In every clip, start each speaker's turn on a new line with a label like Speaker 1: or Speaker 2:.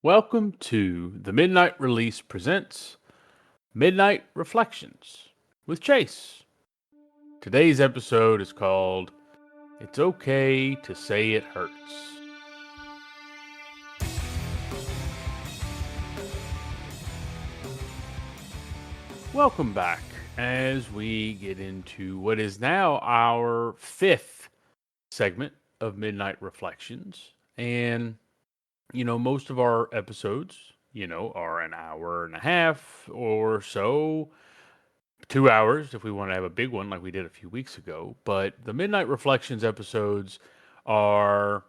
Speaker 1: Welcome to the Midnight Release presents Midnight Reflections with Chase. Today's episode is called It's Okay to Say It Hurts. Welcome back as we get into what is now our fifth segment of Midnight Reflections. And, most of our episodes, are an hour and a half or so, 2 hours if we want to have a big one like we did a few weeks ago. But the Midnight Reflections episodes are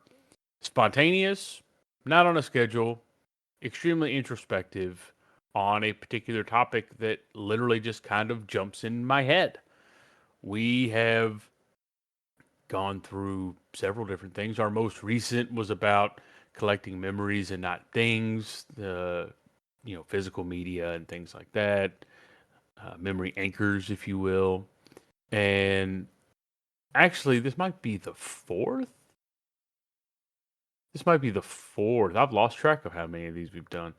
Speaker 1: spontaneous, not on a schedule, extremely introspective on a particular topic that literally just kind of jumps in my head. We have gone through several different things. Our most recent was about collecting memories and not things, the physical media and things like that, memory anchors, if you will. And actually, this might be the fourth. This might be the fourth. I've lost track of how many of these we've done.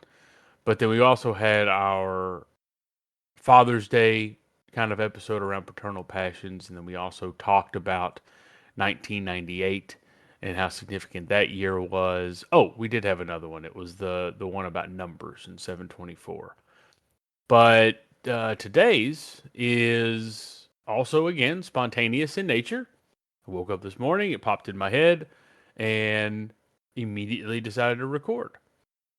Speaker 1: But then we also had our Father's Day kind of episode around paternal passions. And then we also talked about 1998 and how significant that year was. Oh, we did have another one. It was the one about numbers in 724. But today's is also, again, spontaneous in nature. I woke up this morning, it popped in my head, and immediately decided to record.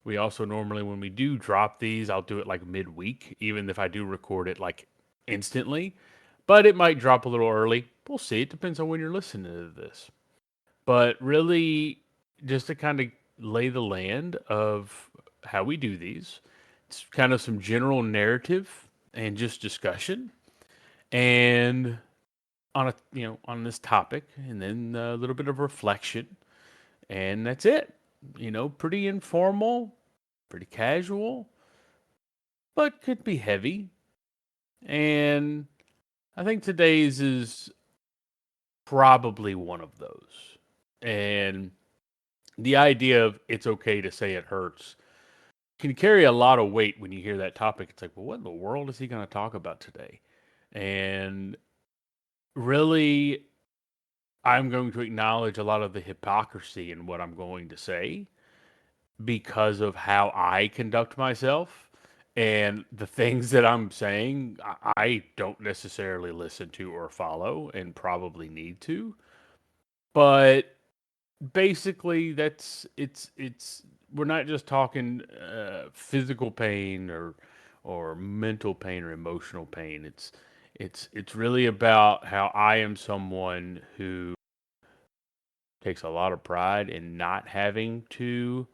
Speaker 1: We also normally, when we do drop these, I'll do it like midweek, even if I do record it like instantly. But it might drop a little early. We'll see. It depends on when you're listening to this. But really, just to kind of lay the land of how we do these, it's kind of some general narrative and just discussion. And on this topic, and then a little bit of reflection, and that's it. Pretty informal, pretty casual, but could be heavy. And I think today's is probably one of those. And the idea of it's okay to say it hurts can carry a lot of weight when you hear that topic. It's like, well, what in the world is he going to talk about today? And really, I'm going to acknowledge a lot of the hypocrisy in what I'm going to say because of how I conduct myself and the things that I'm saying. I don't necessarily listen to or follow and probably need to. But basically, it's we're not just talking physical pain or mental pain or emotional pain. It's really about how I am someone who takes a lot of pride in not having to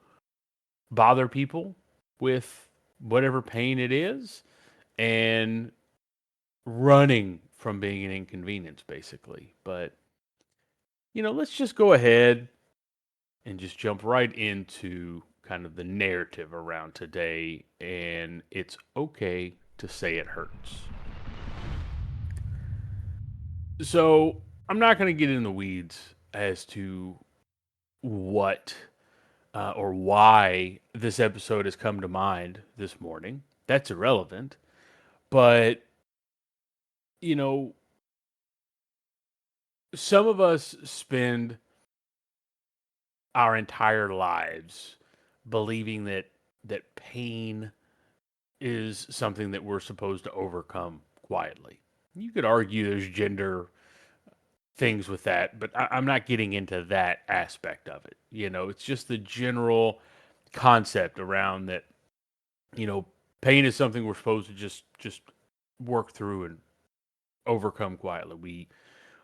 Speaker 1: bother people with whatever pain it is and running from being an inconvenience, basically. But, let's just go ahead and just jump right into kind of the narrative around today. And it's okay to say it hurts. So I'm not going to get in the weeds as to what or why this episode has come to mind this morning. That's irrelevant. But, you know, some of us spend our entire lives believing that pain is something that we're supposed to overcome quietly. You could argue there's gender things with that, but I'm not getting into that aspect of it. It's just the general concept around that. You know, pain is something we're supposed to just work through and overcome quietly.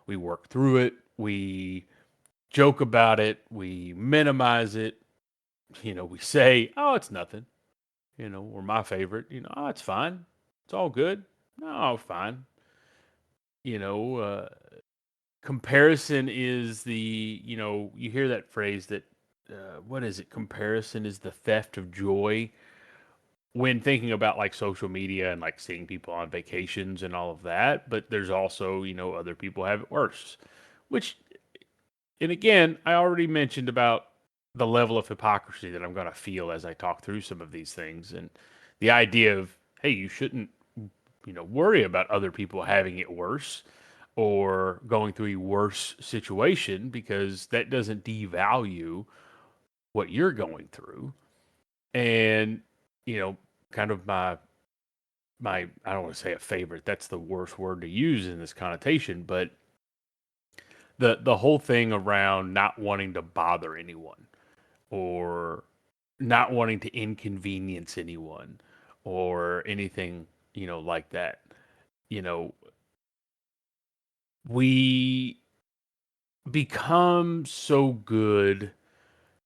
Speaker 1: We work through it. We joke about it. We minimize it. We say, "Oh, it's nothing." Or my favorite. "Oh, it's fine. It's all good." "No, fine." You know, uh, Comparison is you hear that phrase that, what is it? Comparison is the theft of joy. When thinking about like social media and like seeing people on vacations and all of that, but there's also, other people have it worse. Which, and again, I already mentioned about the level of hypocrisy that I'm going to feel as I talk through some of these things, and the idea of, hey, you shouldn't, worry about other people having it worse or going through a worse situation, because that doesn't devalue what you're going through. And, you know, kind of my I don't want to say a favorite. That's the worst word to use in this connotation, but the whole thing around not wanting to bother anyone, or not wanting to inconvenience anyone, or anything, like that. You know, we become so good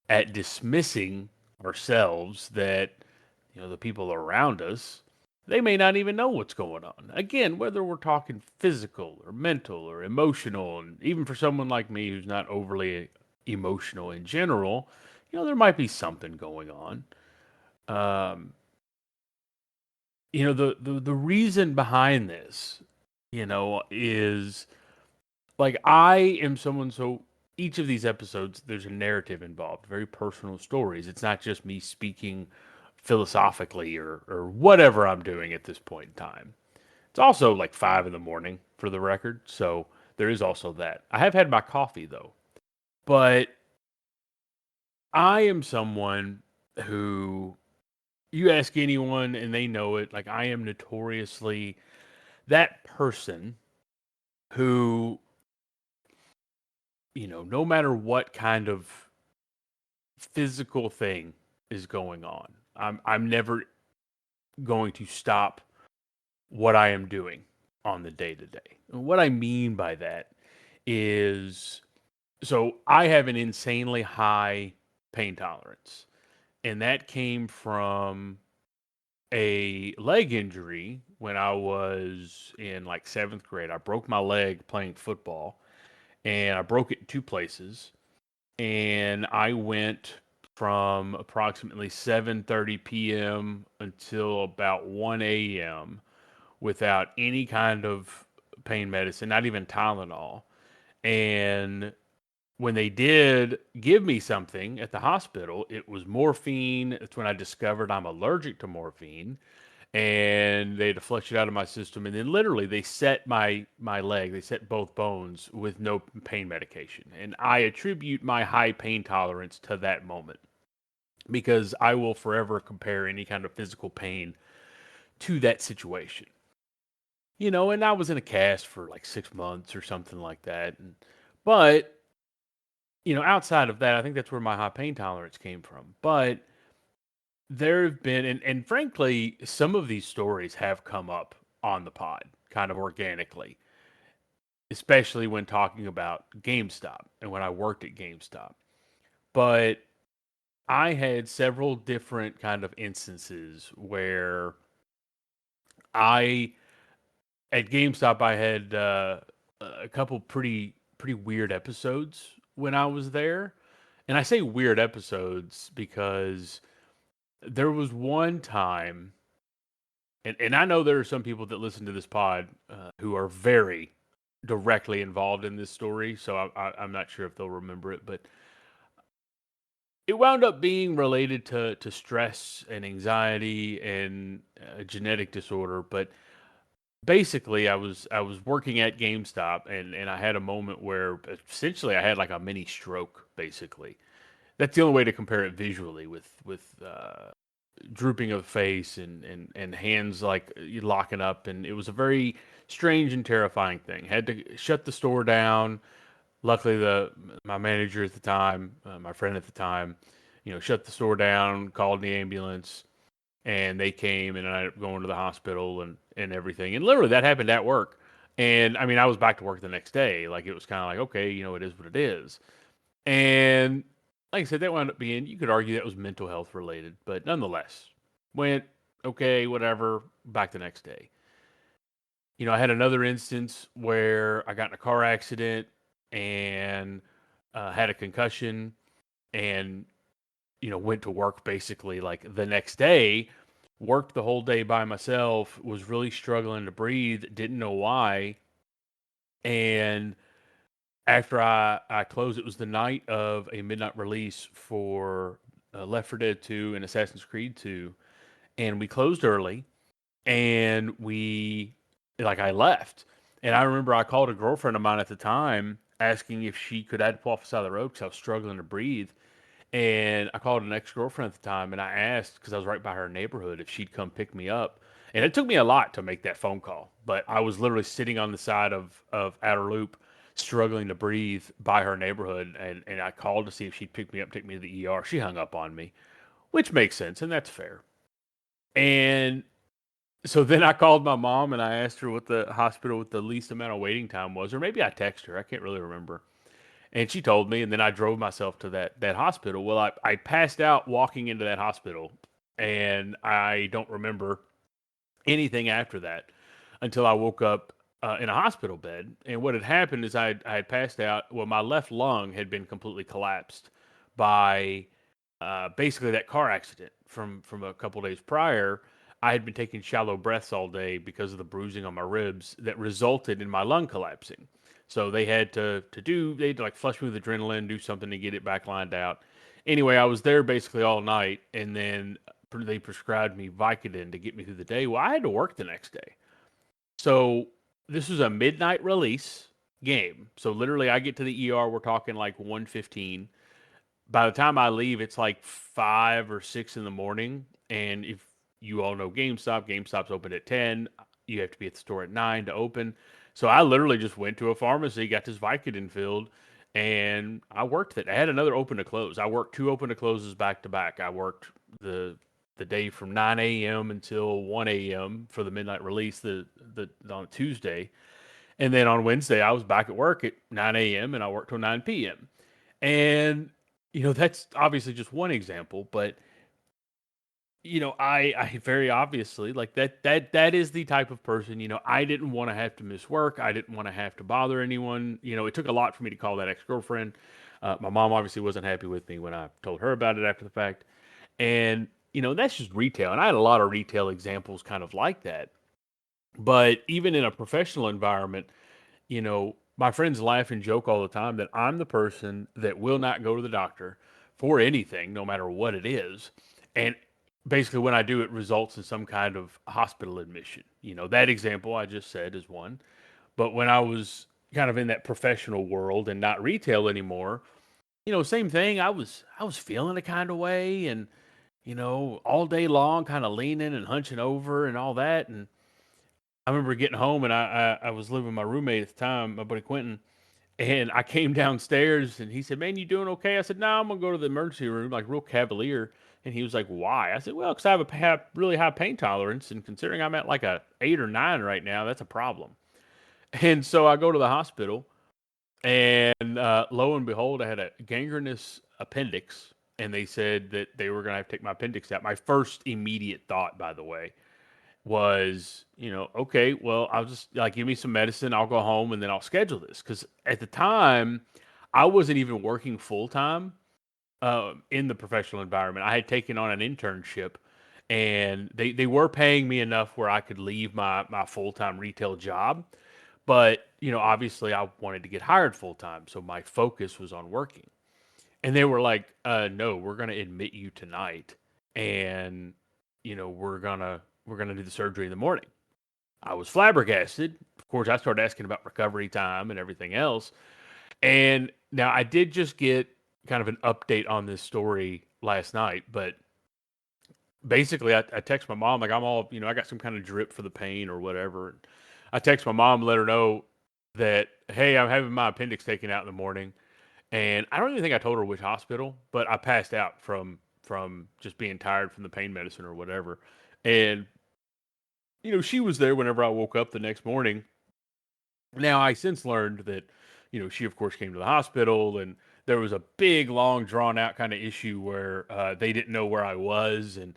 Speaker 1: at dismissing ourselves that, the people around us, they may not even know what's going on. Again, whether we're talking physical or mental or emotional, and even for someone like me who's not overly emotional in general, there might be something going on. Um, the reason behind this, is like, I am someone, so each of these episodes, there's a narrative involved, very personal stories. It's not just me speaking philosophically or whatever I'm doing at this point in time. It's also like 5 in the morning for the record, so there is also that. I have had my coffee though, but I am someone who, you ask anyone and they know it, like, I am notoriously that person who, no matter what kind of physical thing is going on, I'm never going to stop what I am doing on the day to day. And what I mean by that is, so I have an insanely high pain tolerance, and that came from a leg injury when I was in like 7th grade. I broke my leg playing football, and I broke it in two places. And I went from approximately 7:30 p.m. until about 1 a.m. without any kind of pain medicine, not even Tylenol. And when they did give me something at the hospital, it was morphine. It's when I discovered I'm allergic to morphine, and they had to flush it out of my system. And then literally they set my leg, they set both bones with no pain medication. And I attribute my high pain tolerance to that moment, because I will forever compare any kind of physical pain to that situation. And I was in a cast for like 6 months or something like that. But, outside of that, I think that's where my high pain tolerance came from. But there have been, and frankly, some of these stories have come up on the pod kind of organically, especially when talking about GameStop and when I worked at GameStop. But I had several different kind of instances where I, at GameStop, I had a couple pretty weird episodes when I was there. And I say weird episodes because there was one time, and I know there are some people that listen to this pod who are very directly involved in this story, so I'm not sure if they'll remember it, but it wound up being related to stress and anxiety and a genetic disorder. But basically, I was working at GameStop, and I had a moment where essentially I had like a mini stroke. Basically, that's the only way to compare it visually, with drooping of face and hands like locking up, and it was a very strange and terrifying thing. Had to shut the store down. Luckily, the my manager at the time, my friend at the time, shut the store down, called the ambulance, and they came, and I ended up going to the hospital and everything. And literally, that happened at work. And I mean, I was back to work the next day. Like, it was kind of like, okay, it is what it is. And like I said, that wound up being, you could argue that was mental health related, but nonetheless, went okay, whatever, back the next day. I had another instance where I got in a car accident and had a concussion, and, went to work basically like the next day, worked the whole day by myself, was really struggling to breathe, didn't know why. And after I closed, it was the night of a midnight release for Left 4 Dead 2 and Assassin's Creed 2, and we closed early, and I left, and I remember I called a girlfriend of mine at the time asking if she could I had to pull off the side of the road because I was struggling to breathe, and I called an ex girlfriend at the time, and I asked because I was right by her neighborhood if she'd come pick me up. And it took me a lot to make that phone call, but I was literally sitting on the side of Outer Loop, struggling to breathe by her neighborhood, and I called to see if she'd pick me up, take me to the ER. She hung up on me, which makes sense, and that's fair. And so then I called my mom and I asked her what the hospital with the least amount of waiting time was, or maybe I texted her. I can't really remember. And she told me, and then I drove myself to that hospital. Well, I passed out walking into that hospital, and I don't remember anything after that until I woke up in a hospital bed. And what had happened is I had passed out. Well, my left lung had been completely collapsed by basically that car accident from a couple days prior. I had been taking shallow breaths all day because of the bruising on my ribs that resulted in my lung collapsing. So they had they had to like flush me with adrenaline, do something to get it back lined out. Anyway, I was there basically all night, and then they prescribed me Vicodin to get me through the day. Well, I had to work the next day, so this was a midnight release game. So literally, I get to the ER. We're talking like 1:15. By the time I leave, it's like 5 or 6 in the morning. And if you all know GameStop, GameStop's open at 10. You have to be at the store at 9 to open. So I literally just went to a pharmacy, got this Vicodin filled, and I worked it. I had another open to close. I worked two open to closes back to back. I worked the day from 9 a.m. until 1 a.m. for the midnight release the on Tuesday. And then on Wednesday, I was back at work at 9 a.m. and I worked till 9 p.m. And that's obviously just one example, but I very obviously like that is the type of person, I didn't want to have to miss work. I didn't want to have to bother anyone. It took a lot for me to call that ex-girlfriend. My mom obviously wasn't happy with me when I told her about it after the fact. And, that's just retail. And I had a lot of retail examples kind of like that. But even in a professional environment, my friends laugh and joke all the time that I'm the person that will not go to the doctor for anything, no matter what it is. And basically, when I do, it results in some kind of hospital admission. That example I just said is one. But when I was kind of in that professional world and not retail anymore, same thing. I was feeling a kind of way, and all day long, kind of leaning and hunching over and all that. And I remember getting home, and I was living with my roommate at the time, my buddy Quentin, and I came downstairs, and he said, "Man, you doing okay?" I said, "No, I'm gonna go to the emergency room," like real cavalier. And he was like, "Why?" I said, "Well, because I have really high pain tolerance, and considering I'm at like a 8 or 9 right now, that's a problem." And so I go to the hospital, and lo and behold, I had a gangrenous appendix, and they said that they were gonna have to take my appendix out. My first immediate thought, by the way, was, okay, well, I'll just like give me some medicine, I'll go home, and then I'll schedule this. Because at the time, I wasn't even working full time in the professional environment. I had taken on an internship, and they were paying me enough where I could leave my full time retail job. But obviously, I wanted to get hired full time, so my focus was on working. And they were like, "No, we're gonna admit you tonight, and we're gonna do the surgery in the morning." I was flabbergasted. Of course, I started asking about recovery time and everything else. And now I did just get kind of an update on this story last night, but basically, I text my mom like I'm all, I got some kind of drip for the pain or whatever. I text my mom, let her know that, hey, I'm having my appendix taken out in the morning. And I don't even think I told her which hospital, but I passed out from just being tired from the pain medicine or whatever. And she was there whenever I woke up the next morning. Now I since learned that, she of course came to the hospital, and there was a big, long, drawn out kind of issue where they didn't know where I was, and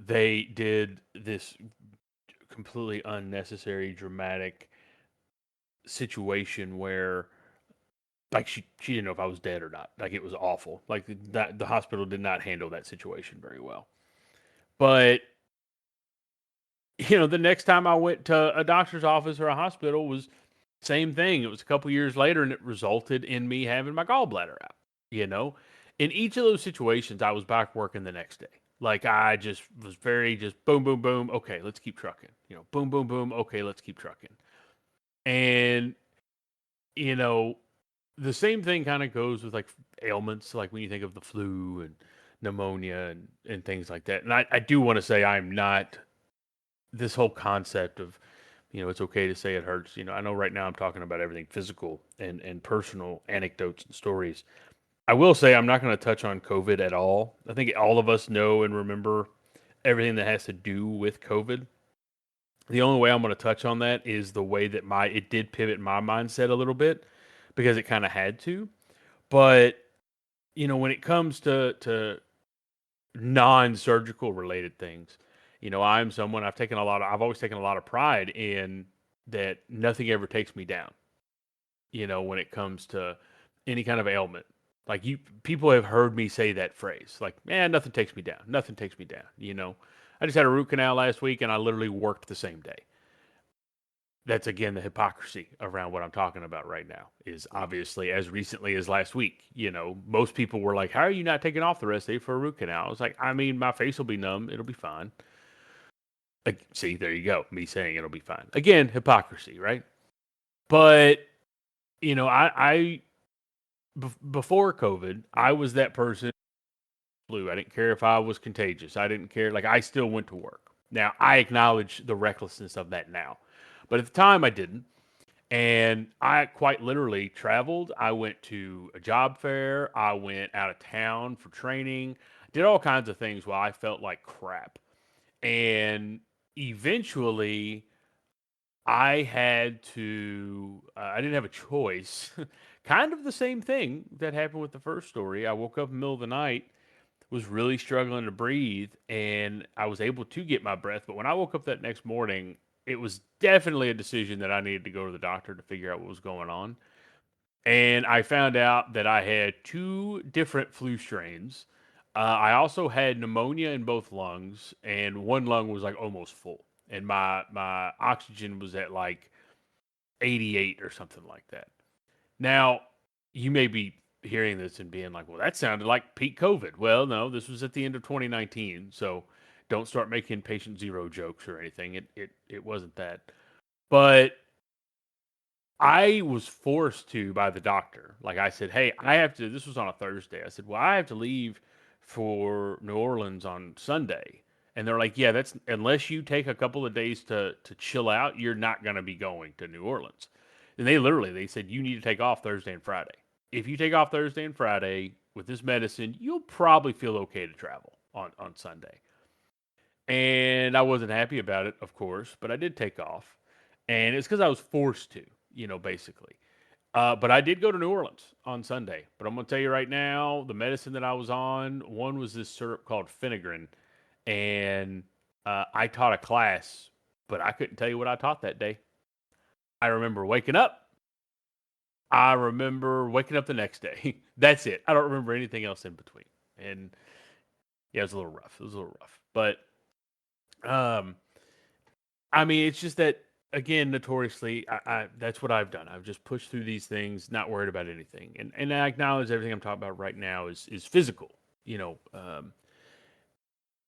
Speaker 1: they did this completely unnecessary, dramatic situation where like she didn't know if I was dead or not. Like it was awful. Like that the hospital did not handle that situation very well. But the next time I went to a doctor's office or a hospital was Same thing. It was a couple years later, and it resulted in me having my gallbladder out. You know, in each of those situations, I was back working the next day. Like I just was very just boom, boom, boom. Okay, let's keep trucking. Boom, boom, boom. Okay, let's keep trucking. And you know, the same thing kind of goes with like ailments, like when you think of the flu and pneumonia and things like that. And I do want to say I'm not this whole concept of, it's okay to say it hurts. I know right now I'm talking about everything physical and personal anecdotes and stories. I will say I'm not going to touch on COVID at all. I think all of us know and remember everything that has to do with COVID. The only way I'm going to touch on that is the way that it did pivot my mindset a little bit because it kind of had to. But when it comes to non-surgical related things, I'm someone I've always taken a lot of pride in that nothing ever takes me down. When it comes to any kind of ailment, like people have heard me say that phrase, like, man, nothing takes me down. Nothing takes me down. I just had a root canal last week and I literally worked the same day. That's again the hypocrisy around what I'm talking about right now is obviously as recently as last week. Most people were like, how are you not taking off the rest of the day for a root canal? I was like, I mean, my face will be numb. It'll be fine. Like, see, there you go. Me saying it'll be fine. Again, hypocrisy, right? But, before COVID, I was that person. Flu. I didn't care if I was contagious. I didn't care. Like, I still went to work. Now, I acknowledge the recklessness of that now. But at the time, I didn't. And I quite literally traveled. I went to a job fair. I went out of town for training. Did all kinds of things while I felt like crap. And eventually, I didn't have a choice. Kind of the same thing that happened with the first story. I woke up in the middle of the night, was really struggling to breathe, and I was able to get my breath. But when I woke up that next morning, it was definitely a decision that I needed to go to the doctor to figure out what was going on. And I found out that I had two different flu strains. I also had pneumonia in both lungs, and one lung was like almost full, and my oxygen was at like 88 or something like that. Now, you may be hearing this and being like, "Well, that sounded like peak COVID." Well, no, this was at the end of 2019, so don't start making patient zero jokes or anything. It wasn't that, but I was forced to by the doctor. Like I said, hey, I have to. This was on a Thursday. I said, well, I have to leave for New Orleans on Sunday. And they're like, yeah, that's unless you take a couple of days to chill out, you're not going to be going to New Orleans. And they said you need to take off Thursday and Friday. If you take off Thursday and Friday with this medicine, you'll probably feel okay to travel on Sunday. And I wasn't happy about it, of course, but I did take off. And it's because I was forced to, basically. But I did go to New Orleans on Sunday. But I'm going to tell you right now, the medicine that I was on, one was this syrup called Finagrin. And I taught a class, but I couldn't tell you what I taught that day. I remember waking up. I remember waking up the next day. That's it. I don't remember anything else in between. And yeah, it was a little rough. It was a little rough. But um, I mean, it's just that again, notoriously, I that's what I've done. I've just pushed through these things, not worried about anything, and I acknowledge everything I'm talking about right now is physical.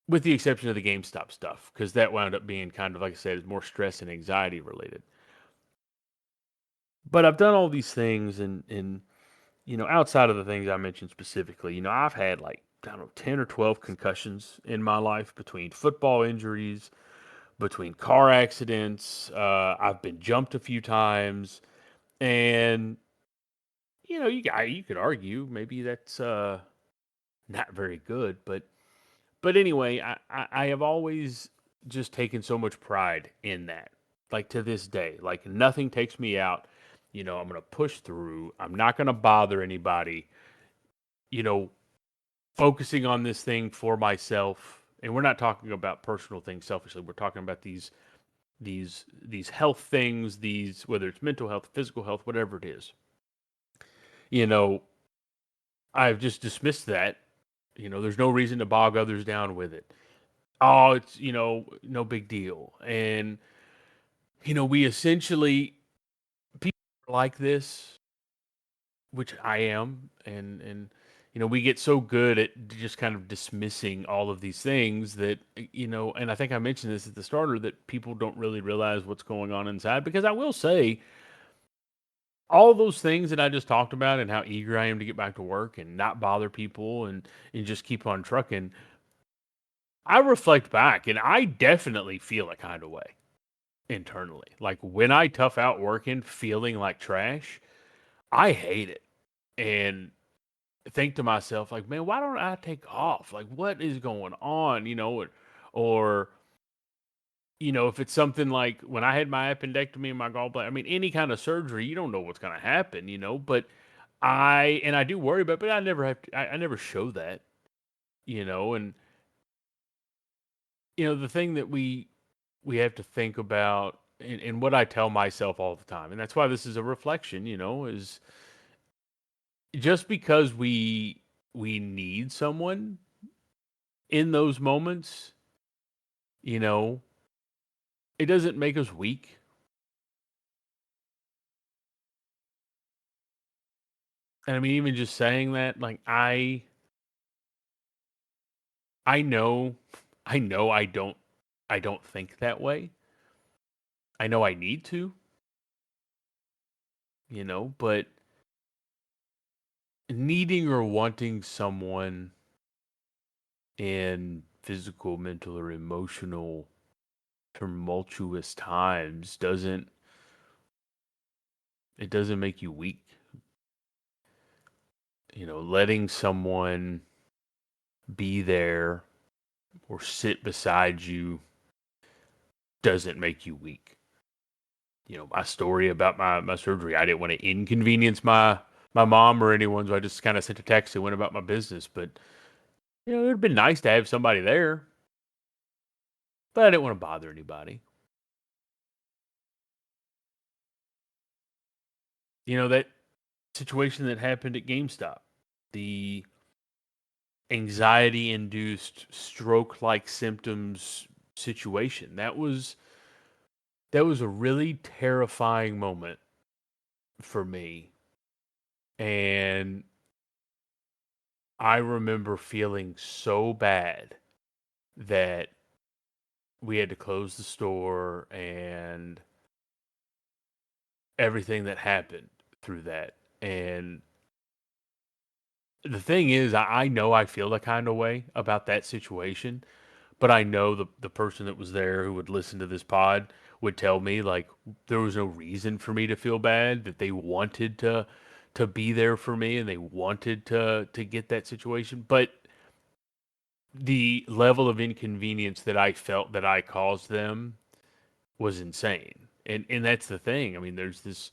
Speaker 1: With the exception of the GameStop stuff, because that wound up being kind of like I said, is more stress and anxiety related. But I've done all these things, and outside of the things I mentioned specifically, I've had like I don't know 10 or 12 concussions in my life between football injuries between car accidents. I've been jumped a few times, and you could argue maybe that's not very good, but anyway, I have always just taken so much pride in that. Like to this day, like nothing takes me out. I'm gonna push through. I'm not gonna bother anybody. You know, focusing on this thing for myself, and we're not talking about personal things selfishly. We're talking about these health things, these whether it's mental health, physical health, whatever it is. You know, I've just dismissed that. There's no reason to bog others down with it. Oh, it's no big deal. And we essentially like this, which I am, and we get so good at just kind of dismissing all of these things that and I think I mentioned this at the starter that people don't really realize what's going on inside. Because I will say, all those things that I just talked about and how eager I am to get back to work and not bother people and just keep on trucking, I reflect back and I definitely feel a kind of way internally. Like when I tough out working, feeling like trash, I hate it. And think to myself, like, man, why don't I take off? Like, what is going on? Or if it's something like when I had my appendectomy and my gallbladder, I mean, any kind of surgery, you don't know what's going to happen, but I do worry about it, but I never have to, I never show that, and the thing that we have to think about, and what I tell myself all the time, and that's why this is a reflection, is just because we need someone in those moments, you know, it doesn't make us weak. And I mean, even just saying that, like I know, I don't think that way. I know I need to, but needing or wanting someone in physical, mental, or emotional tumultuous times doesn't make you weak. Letting someone be there or sit beside you doesn't make you weak. My story about my surgery, I didn't want to inconvenience my mom or anyone, so I just kind of sent a text and went about my business. But it'd been nice to have somebody there, but I didn't want to bother anybody. That situation that happened at GameStop, the anxiety induced stroke like symptoms situation. That was a really terrifying moment for me. And I remember feeling so bad that we had to close the store and everything that happened through that. And the thing is, I know I feel the kind of way about that situation, but I know the person that was there who would listen to this pod would tell me like there was no reason for me to feel bad, that they wanted to be there for me and they wanted to get that situation. But the level of inconvenience that I felt that I caused them was insane. And that's the thing. I mean, there's this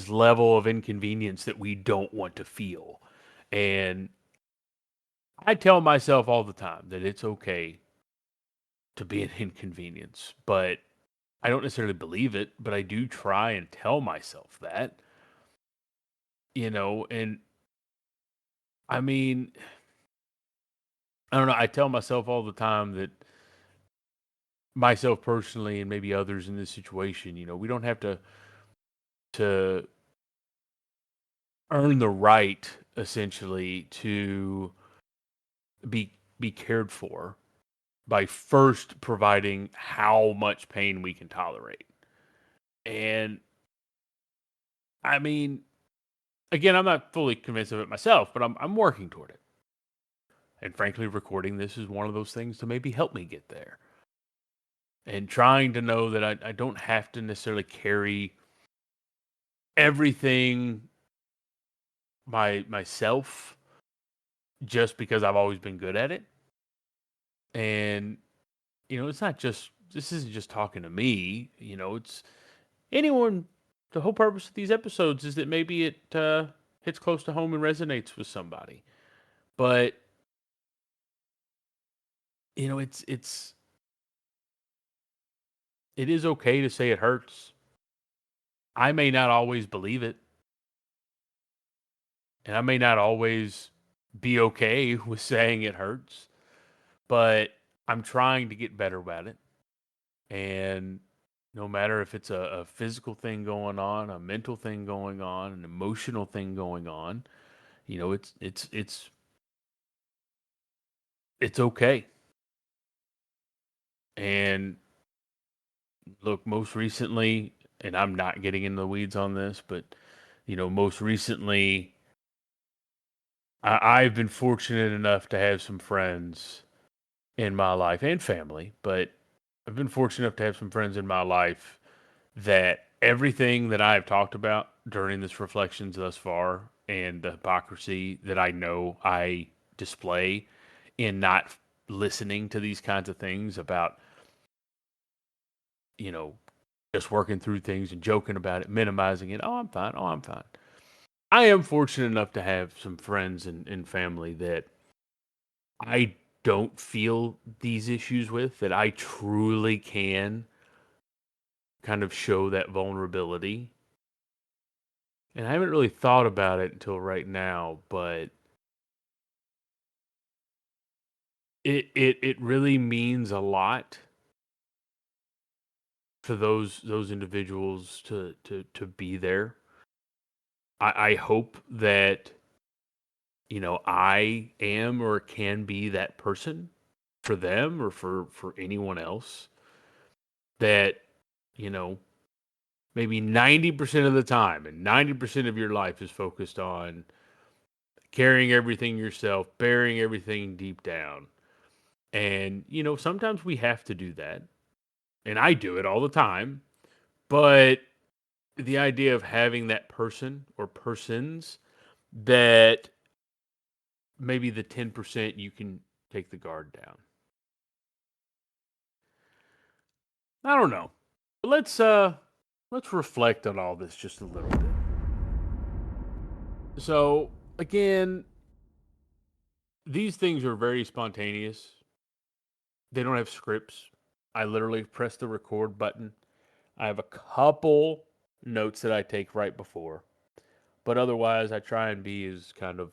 Speaker 1: level of inconvenience that we don't want to feel. And I tell myself all the time that it's okay to be an inconvenience, but I don't necessarily believe it, but I do try and tell myself that, and I mean, I don't know, I tell myself all the time that myself personally and maybe others in this situation, we don't have to earn the right essentially to be cared for by first providing how much pain we can tolerate. And I mean, again, I'm not fully convinced of it myself, but I'm working toward it. And frankly, recording this is one of those things to maybe help me get there. And trying to know that I don't have to necessarily carry everything myself just because I've always been good at it. And it's not just this isn't just talking to me. It's anyone. The whole purpose of these episodes is that maybe it hits close to home and resonates with somebody. But it is okay to say it hurts. I may not always believe it, and I may not always be okay with saying it hurts, but I'm trying to get better at it. And No matter if it's a physical thing going on, a mental thing going on, an emotional thing going on, it's okay. And look, most recently, and I'm not getting into the weeds on this, but most recently, I've been fortunate enough to have some friends in my life and family, but I've been fortunate enough to have some friends in my life that everything that I have talked about during this reflections thus far and the hypocrisy that I know I display in not listening to these kinds of things about, you know, just working through things and joking about it, minimizing it. Oh, I'm fine. Oh, I'm fine. I am fortunate enough to have some friends and family that I don't feel these issues with, that I truly can kind of show that vulnerability. And I haven't really thought about it until right now, but it really means a lot for those individuals to be there. I hope that I am or can be that person for them or for anyone else that you know maybe 90% of the time and 90% of your life is focused on carrying everything yourself, bearing everything deep down. And sometimes we have to do that. And I do it all the time. But the idea of having that person or persons that maybe the 10% you can take the guard down. I don't know. But let's reflect on all this just a little bit. So, again, these things are very spontaneous. They don't have scripts. I literally press the record button. I have a couple notes that I take right before, but otherwise I try and be as kind of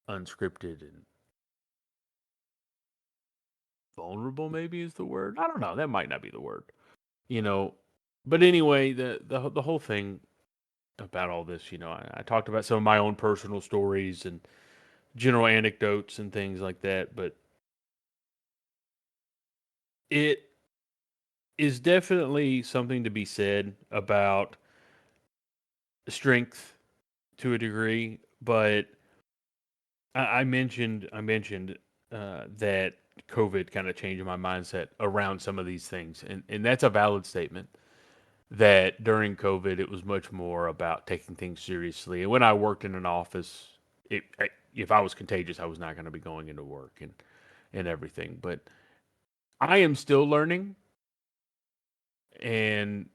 Speaker 1: unscripted and vulnerable maybe is the word. I don't know, that might not be the word. You know, but anyway, the whole thing about all this, I talked about some of my own personal stories and general anecdotes and things like that, but it is definitely something to be said about strength to a degree, but I mentioned that COVID kind of changed my mindset around some of these things, and that's a valid statement. That during COVID, it was much more about taking things seriously. And when I worked in an office, if I was contagious, I was not going to be going into work and everything. But I am still learning, and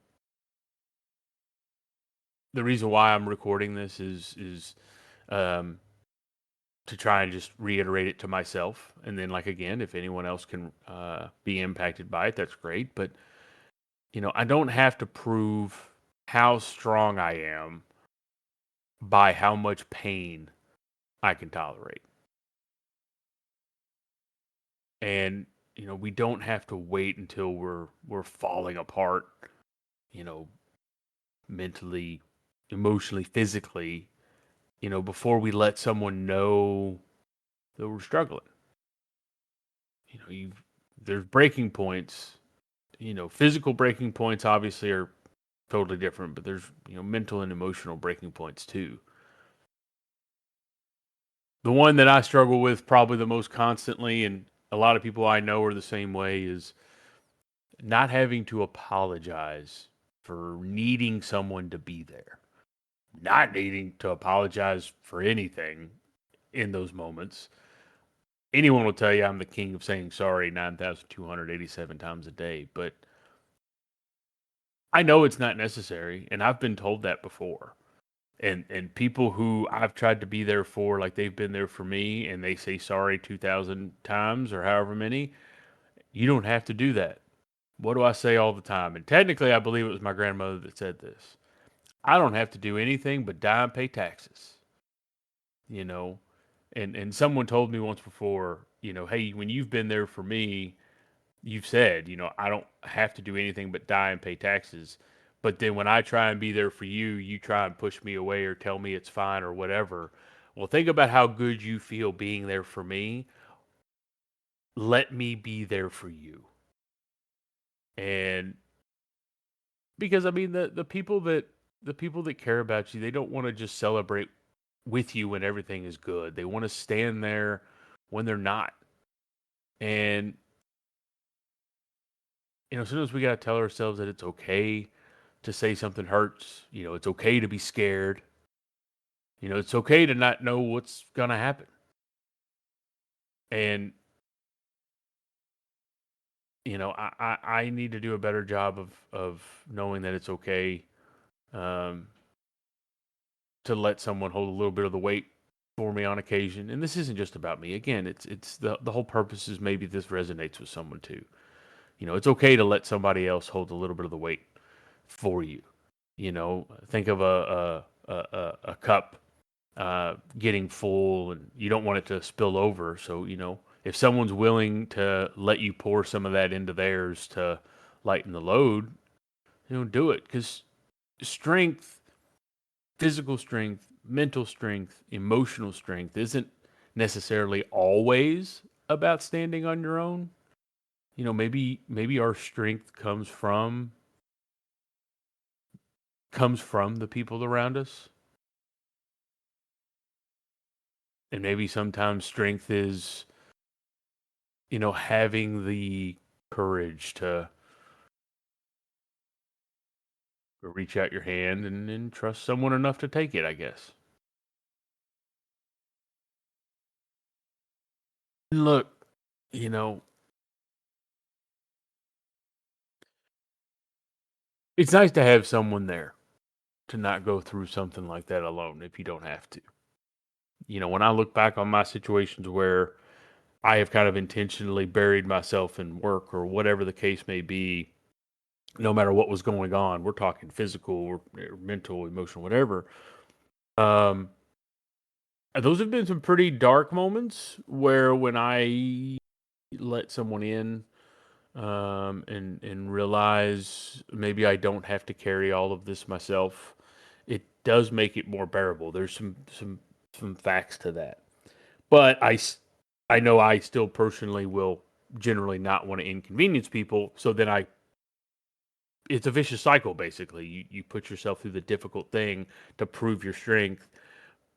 Speaker 1: the reason why I'm recording this is um, to try and just reiterate it to myself. And then, like again, if anyone else can be impacted by it, that's great. But I don't have to prove how strong I am by how much pain I can tolerate. And we don't have to wait until we're falling apart, you know, mentally, emotionally, physically, before we let someone know that we're struggling. You there's breaking points. Physical breaking points obviously are totally different, but there's mental and emotional breaking points too. The one that I struggle with probably the most constantly, and a lot of people I know are the same way, is not having to apologize for needing someone to be there, not needing to apologize for anything in those moments. Anyone will tell you I'm the king of saying sorry 9,287 times a day, but I know it's not necessary, and I've been told that before. And people who I've tried to be there for, like they've been there for me, and they say sorry 2,000 times or however many, you don't have to do that. What do I say all the time? And technically, I believe it was my grandmother that said this. I don't have to do anything but die and pay taxes, you know. And someone told me once before, hey, when you've been there for me, you've said, I don't have to do anything but die and pay taxes. But then when I try and be there for you, you try and push me away or tell me it's fine or whatever. Well, think about how good you feel being there for me. Let me be there for you. And because I mean the people that care about you, they don't want to just celebrate with you when everything is good. They want to stand there when they're not. And sometimes we got to tell ourselves that it's okay to say something hurts. It's okay to be scared. It's okay to not know what's going to happen. And, I need to do a better job of knowing that it's okay um, to let someone hold a little bit of the weight for me on occasion. And this isn't just about me. Again, it's the whole purpose is maybe this resonates with someone too. It's okay to let somebody else hold a little bit of the weight for you. Think of a cup getting full, and you don't want it to spill over. So if someone's willing to let you pour some of that into theirs to lighten the load, do it. Because strength, physical strength, mental strength, emotional strength isn't necessarily always about standing on your own. Maybe our strength comes from the people around us. And maybe sometimes strength is, having the courage to reach out your hand and trust someone enough to take it, I guess. And look, you know, it's nice to have someone there to not go through something like that alone if you don't have to. When I look back on my situations where I have kind of intentionally buried myself in work or whatever the case may be, no matter what was going on, we're talking physical or mental, emotional, whatever. Um, those have been some pretty dark moments where when I let someone in and realize maybe I don't have to carry all of this myself, it does make it more bearable. There's some facts to that, but I know I still personally will generally not want to inconvenience people. So then it's a vicious cycle basically. You put yourself through the difficult thing to prove your strength,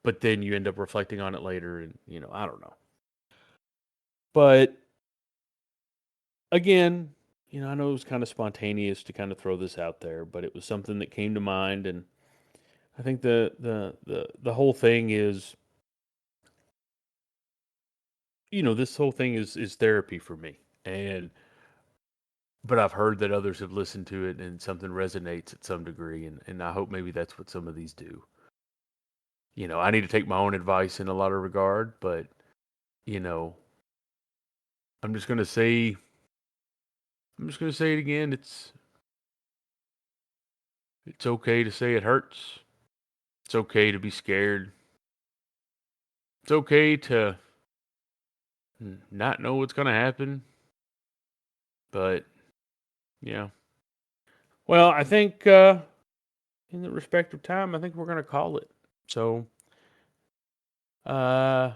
Speaker 1: but then you end up reflecting on it later, and I don't know. But again, I know it was kind of spontaneous to kind of throw this out there, but it was something that came to mind, and I think the whole thing is, this whole thing is therapy for me, and but I've heard that others have listened to it and something resonates at some degree, and I hope maybe that's what some of these do. I need to take my own advice in a lot of regard, but you know, I'm just gonna say I'm just gonna say it again. It's okay to say it hurts. It's okay to be scared. It's okay to not know what's going to happen. But, yeah. Well, I think in the respect of time, I think we're going to call it. So, uh,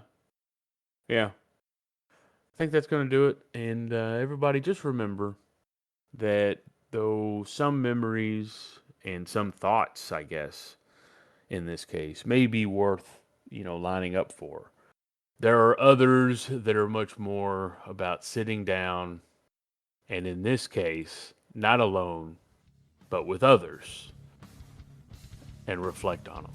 Speaker 1: yeah, I think that's going to do it. And everybody, just remember that though some memories and some thoughts, I guess, in this case, may be worth, lining up for, there are others that are much more about sitting down and in this case, not alone, but with others and reflect on them.